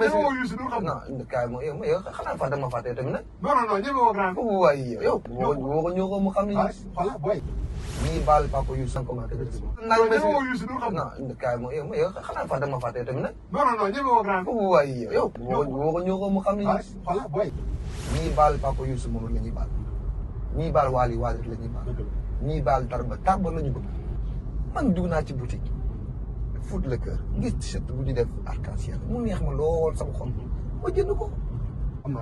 woo Youssou Ndour xam nga. non kaay ma yow xanaa fa dama fàtte tamit nag. non ñeme woo grand. waaye yow. woo ko ñoo ko mu xam ni. voilà boy. ñii baal papa Youssou Ndour comment ñeme woo Youssou Ndour xam nga. non kaay ma yow xanaa fa dama fàtte tamit nag. non ñeme woo grand. waaye yow. woo ko ñoo ko mu xam ni. voilà boy. ñii baal papa Youssou moom la ñuy baal. ñii baal Wally la ñuy baal. ñii baal Tarba la ñu bëgg. man dugg naa ci boutique foot le cœur gis t-shirt bu ñu def arc-en-ciel mu neex ma lool sama xol ma jënd ko.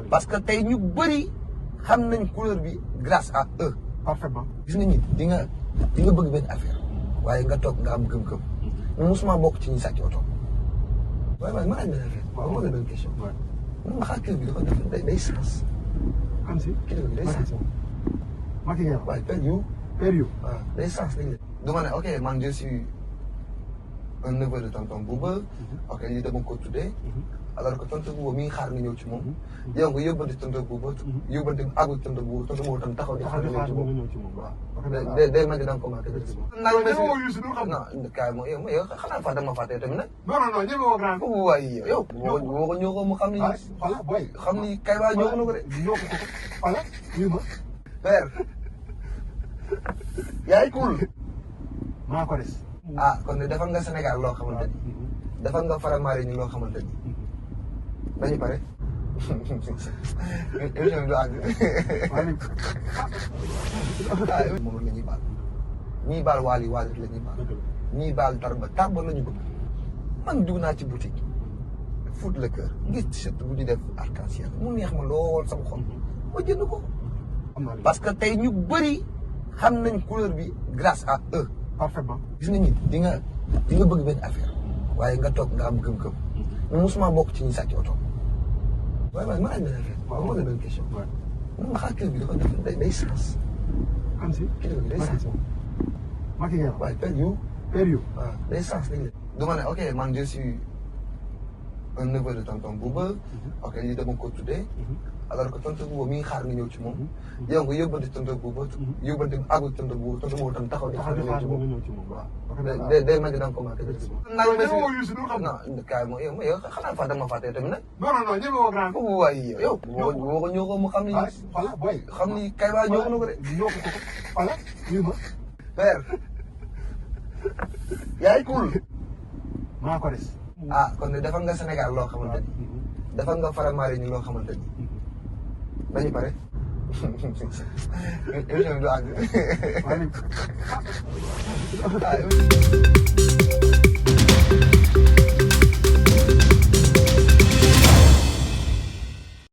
parce que tey ñu bëri xam nañ couleur bi grâce à eux. parfaitement. gis nga ñi di nga bëgg benn affaire waaye nga toog nga am gëm-gëm. mais mosuma bokk ci ñi sàcc oto. waaye man ma laaj benn affaire. waaw ma la benn question. waaw ma xaar kër bi dafa def day sens. am si kër bi day sens. Maki ngeen wax. waaye per yu. waaw day sens lañ la. du ma ne ok man je suis un neveu de tonton Bouba. ok lii dama ko tuddee. alors que tonton Bouba mi ngi xaar nga ñëw ci moom. yow nga yóbbante tonton Bouba. yóbbante àggul tonton Bouba tonton Bouba tam taxaw di xaar nga ñëw ci moom. waaw day mel ni da nga commencé. ñeme woo Youssou Ndour xam nga. non kaay ma yow xanaa fa dama fàtte tamit nag. non ñeme woo grand. waaye yow. woo ko ñoo ko mu xam ni. voilà boy. xam ni kay waa ñoo ko na ko de. ñoo ko voilà ñu ma. père. yaay cool. maa ko des. ah kon de defal nga Sénégal loo xamante ni. defal nga Faramare ni loo xamante ni. dañu pare. émission bi du àgg. moom la ñuy baal. ñii baal Wally la ñuy baal. ñii baal Tarba la ñu bëgg. man dugg naa ci boutique foot le cœur gis t-shirt bu ñu def arc-en-ciel mu neex ma lool sama xol ma jënd ko. parce que tey ñu bëri xam nañ couleur bi grâce à eux. parfaitement. gis nga ñi di nga bëgg benn affaire waaye nga toog nga am gëm-gëm. mais mosuma bokk ci ñi sàcc oto. waaye man ma laaj benn affaire. waaw ma la benn question. ma xaar kër bi dafa def day sens. am si kër bi day sens. Maki ngeen wax. waaye per yu. waaw day sens lañ la. du ma ne ok man je suis un neveu de tonton Bouba. ok lii dama ko tuddee. alors que tonton Bouba mi ngi xaar nga ñëw ci moom. yow nga yóbbante tonton Bouba. yóbbante àggul tonton Bouba tam taxaw di xaar nga ñëw ci moom. waaw day mel ni da nga commencé. ñeme woo Youssou Ndour xam nga. non kaay ma yow xanaa fa dama fàtte tamit nag. non ñeme woo grand. waaye yow. woo ko ñoo ko mu xam ni. voilà boy. xam ni kay waa ñoo ko na ko de. ñoo ko voilà ñu ma. père. yaay cool. maa ko des. ah kon de defal nga Sénégal loo xamante ni. defal nga Faramare ni loo xamante ni. dañu pare. émission bi du àgg.